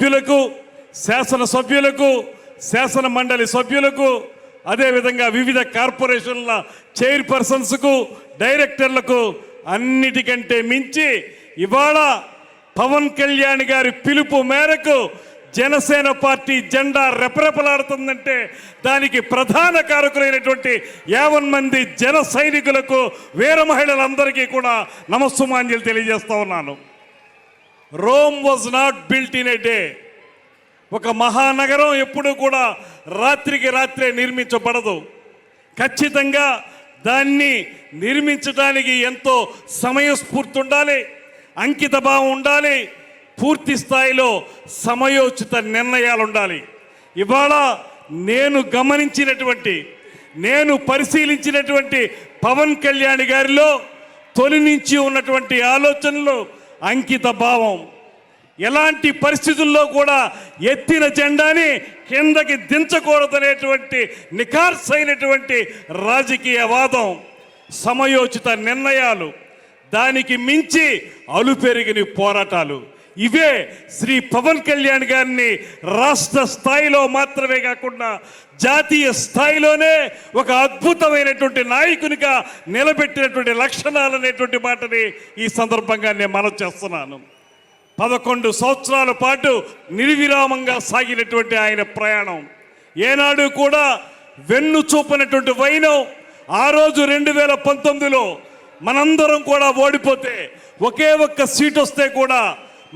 సభ్యులకు, శాసనసభ్యులకు, శాసన మండలి సభ్యులకు, అదేవిధంగా వివిధ కార్పొరేషన్ల చైర్పర్సన్స్కు, డైరెక్టర్లకు అన్నిటికంటే మించి ఇవాళ పవన్ కళ్యాణ్ గారి పిలుపు మేరకు జనసేన పార్టీ జెండా రెపరెపలాడుతుందంటే దానికి ప్రధాన కారకులైనటువంటి 50 మంది జన సైనికులకు, వీర మహిళలందరికీ కూడా నమస్సుమాంజలి తెలియజేస్తా ఉన్నాను. Rome was not built in a day. ఒక మహానగరం ఎప్పుడూ కూడా రాత్రికి రాత్రే నిర్మించబడదు. ఖచ్చితంగా దాన్ని నిర్మించడానికి ఎంతో సమయస్ఫూర్తి ఉండాలి, అంకిత భావం ఉండాలి, పూర్తి స్థాయిలో సమయోచిత నిర్ణయాలు ఉండాలి. ఇవాళ నేను గమనించినటువంటి, నేను పరిశీలించినటువంటి పవన్ కళ్యాణ్ గారిలో తొలి నుంచి ఉన్నటువంటి ఆలోచనలు, అంకిత భావం, ఎలాంటి పరిస్థితుల్లో కూడా ఎత్తిన జెండాని కిందకి దించకూడదనేటువంటి నిఖార్సైనటువంటి రాజకీయ వాదం, సమయోచిత నిర్ణయాలు, దానికి మించి అలుపెరిగిన పోరాటాలు, ఇవే శ్రీ పవన్ కళ్యాణ్ గారిని రాష్ట్ర స్థాయిలో మాత్రమే కాకుండా జాతీయ స్థాయిలోనే ఒక అద్భుతమైనటువంటి నాయకునిగా నిలబెట్టినటువంటి లక్షణాలు అనేటువంటి మాటని ఈ సందర్భంగా నేను మనవి చేస్తున్నాను. 11 సంవత్సరాల పాటు నిర్విరామంగా సాగినటువంటి ఆయన ప్రయాణం ఏనాడు కూడా వెన్ను చూపనటువంటి వైనం. ఆ రోజు 2019లో మనందరం కూడా ఓడిపోతే ఒకే ఒక్క సీట్ వస్తే కూడా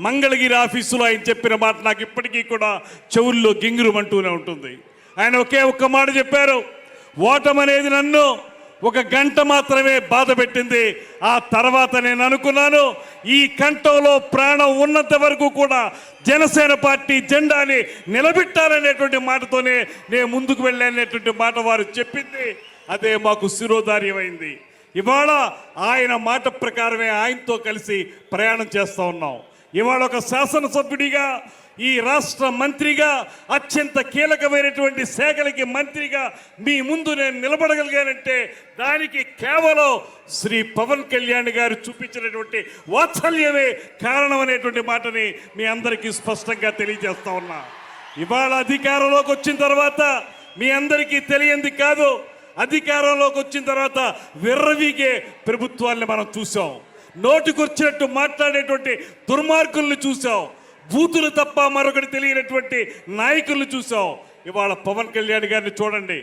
మంగళగిరి ఆఫీసులో ఆయన చెప్పిన మాట నాకు ఇప్పటికీ కూడా చెవుల్లో గింగురుమంటూనే ఉంటుంది. ఆయన ఒకే ఒక్క మాట చెప్పారు, ఓటమనేది నన్ను 1 గంట మాత్రమే బాధ పెట్టింది. ఆ తర్వాత నేను అనుకున్నాను, ఈ కంఠంలో ప్రాణం ఉన్నంత వరకు కూడా జనసేన పార్టీ జెండాని నిలబెట్టాలనేటువంటి మాటతోనే నేను ముందుకు వెళ్ళాననేటువంటి మాట వారు చెప్పింది. అదే మాకు శిరోధార్యమైంది. ఇవాళ ఆయన మాట ప్రకారమే ఆయనతో కలిసి ప్రయాణం చేస్తూ ఉన్నాం. ఇవాళ ఒక శాసనసభ్యుడిగా, ఈ రాష్ట్ర మంత్రిగా, అత్యంత కీలకమైనటువంటి శాఖలకి మంత్రిగా మీ ముందు నేను నిలబడగలిగానంటే దానికి కేవలం శ్రీ పవన్ కళ్యాణ్ గారు చూపించినటువంటి వాత్సల్యమే కారణం అనేటువంటి మాటని మీ అందరికీ స్పష్టంగా తెలియజేస్తా ఉన్నా. ఇవాళ అధికారంలోకి వచ్చిన తర్వాత మీ అందరికీ తెలియంది కాదు, అధికారంలోకి వచ్చిన తర్వాత విర్రవీగే ప్రభుత్వాన్ని మనం చూసాం. నోటికొచ్చినట్టు మాట్లాడేటువంటి దుర్మార్గుల్ని చూసాం. బూతులు తప్ప మరొకటి తెలియనటువంటి నాయకుల్ని చూసాం. ఇవాళ పవన్ కళ్యాణ్ గారిని చూడండి.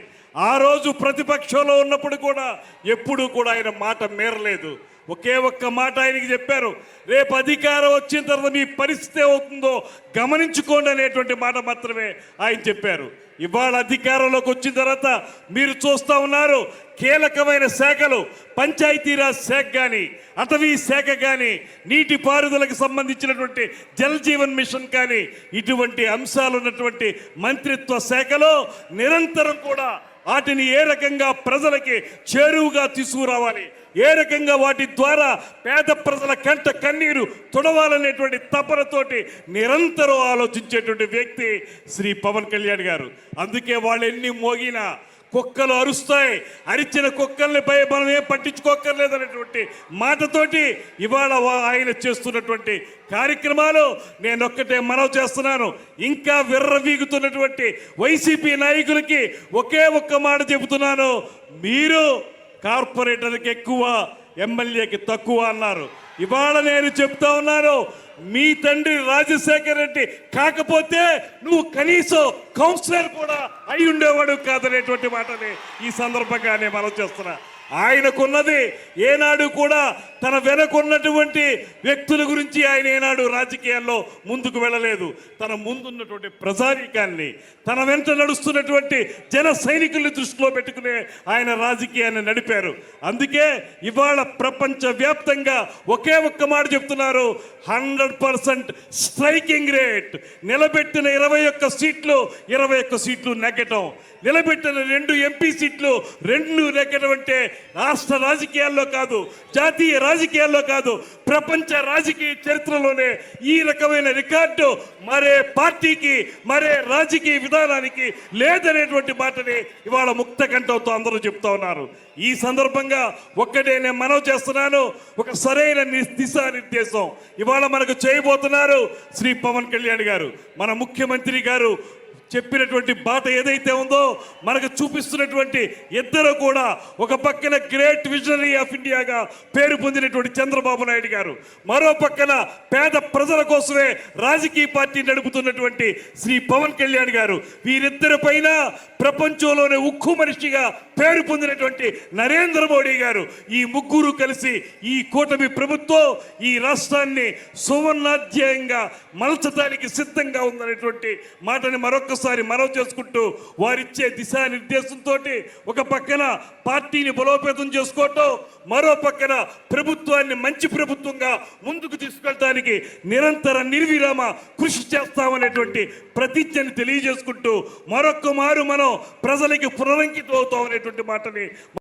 ఆ రోజు ప్రతిపక్షంలో ఉన్నప్పుడు కూడా ఎప్పుడూ కూడా ఆయన మాట మేరలేదు. ఒకే ఒక్క మాట ఆయనకి చెప్పారు, రేపు అధికారం వచ్చిన తర్వాత మీ పరిస్థితి అవుతుందో గమనించుకోండి అనేటువంటి మాట మాత్రమే ఆయన చెప్పారు. ఇవాళ అధికారంలోకి వచ్చిన తర్వాత మీరు చూస్తూ ఉన్నారు, కీలకమైన శాఖలు, పంచాయతీరాజ్ శాఖ కానీ, అటవీ శాఖ కానీ, నీటిపారుదలకు సంబంధించినటువంటి జల్ జీవన్ మిషన్ కానీ, ఇటువంటి అంశాలు ఉన్నటువంటి మంత్రిత్వ శాఖలో నిరంతరం కూడా వాటిని ఏ రకంగా ప్రజలకి చేరువుగా తీసుకురావాలి, ఏ రకంగా వాటి ద్వారా పేద ప్రజల కంట కన్నీరు తుడవాలనేటువంటి తపనతోటి నిరంతరం ఆలోచించేటువంటి వ్యక్తి శ్రీ పవన్ కళ్యాణ్ గారు. అందుకే వాళ్ళు ఎన్ని మోగినా కుక్కలు అరుస్తాయి, అరిచిన కుక్కల్ని మనం ఏం పట్టించుకోక్కర్లేదనేటువంటి మాటతోటి ఇవాళ ఆయన చేస్తున్నటువంటి కార్యక్రమాలు నేను ఒక్కటే మనవి చేస్తున్నాను. ఇంకా విర్రవీగుతున్నటువంటి వైసీపీ నాయకులకి ఒకే ఒక్క మాట చెబుతున్నాను, మీరు కార్పొరేటర్కి ఎక్కువ, ఎమ్మెల్యేకి తక్కువ అన్నారు. ఇవాళ నేను చెప్తా ఉన్నాను, మీ తండ్రి రాజశేఖర్ రెడ్డి కాకపోతే నువ్వు కనీసం కౌన్సిలర్ కూడా అయి ఉండేవాడు కాదనేటువంటి మాటని ఈ సందర్భంగా నేను మనం చేస్తున్నా. ఆయనకున్నది ఏనాడు కూడా తన వెనకున్నటువంటి వ్యక్తుల గురించి ఆయన ఏనాడు రాజకీయాల్లో ముందుకు వెళ్ళలేదు. తన ముందున్నటువంటి ప్రజానీకాన్ని, తన వెంట నడుస్తున్నటువంటి జన సైనికుల్ని దృష్టిలో పెట్టుకునే ఆయన రాజకీయాన్ని నడిపారు. అందుకే ఇవాళ ప్రపంచవ్యాప్తంగా ఒకే ఒక్క మాట చెప్తున్నారు, 100% స్ట్రైకింగ్ రేట్. నిలబెట్టిన 21 సీట్లు 21 సీట్లు నెగ్గటం, నిలబెట్టిన 2 ఎంపీ సీట్లు 2 నెగ్గటం అంటే రాష్ట్ర రాజకీయాల్లో కాదు, జాతీయ రాజకీయాల్లో కాదు, ప్రపంచ రాజకీయ చరిత్రలోనే ఈ రకమైన రికార్డు మరే పార్టీకి, మరే రాజకీయ విధానానికి లేదనేటువంటి మాటని ఇవాళ ముక్త కంఠంతో అందరూ చెప్తా ఉన్నారు. ఈ సందర్భంగా ఒక్కటే నేను మనవి చేస్తున్నాను, ఒక సరైన దిశానిర్దేశం ఇవాళ మనకు చేయబోతున్నారు శ్రీ పవన్ కళ్యాణ్ గారు. మన ముఖ్యమంత్రి గారు చెప్పినటువంటి బాట ఏదైతే ఉందో, మనకు చూపిస్తున్నటువంటి ఇద్దరు కూడా, ఒక పక్కన గ్రేట్ విజనరీ ఆఫ్ ఇండియాగా పేరు పొందినటువంటి చంద్రబాబు నాయుడు గారు, మరో పక్కన పేద ప్రజల కోసమే రాజకీయ పార్టీ నడుపుతున్నటువంటి శ్రీ పవన్ కళ్యాణ్ గారు. వీరిద్దరి పైన ప్రపంచంలోనే ఉక్కు మనిషిగా పేరు పొందినటువంటి నరేంద్ర మోడీ గారు, ఈ ముగ్గురు కలిసి ఈ కూటమి ప్రభుత్వం ఈ రాష్ట్రాన్ని సువర్ణాధ్యాయంగా మలచడానికి సిద్ధంగా ఉందనేటువంటి మాటని మరొకసారి మనవి చేసుకుంటూ, వారిచ్చే దిశానిర్దేశంతో ఒక పక్కన పార్టీని బలోపేతం చేసుకోవటం, మరో పక్కన ప్రభుత్వాన్ని మంచి ప్రభుత్వంగా ముందుకు తీసుకెళ్ళడానికి నిరంతర నిర్విరామ కృషి చేస్తామనేటువంటి ప్రతిజ్ఞని తెలియజేసుకుంటూ, మరొక్క మారు మనం ప్రజలకి పునరంకితం అవుతామనేటువంటి మాటని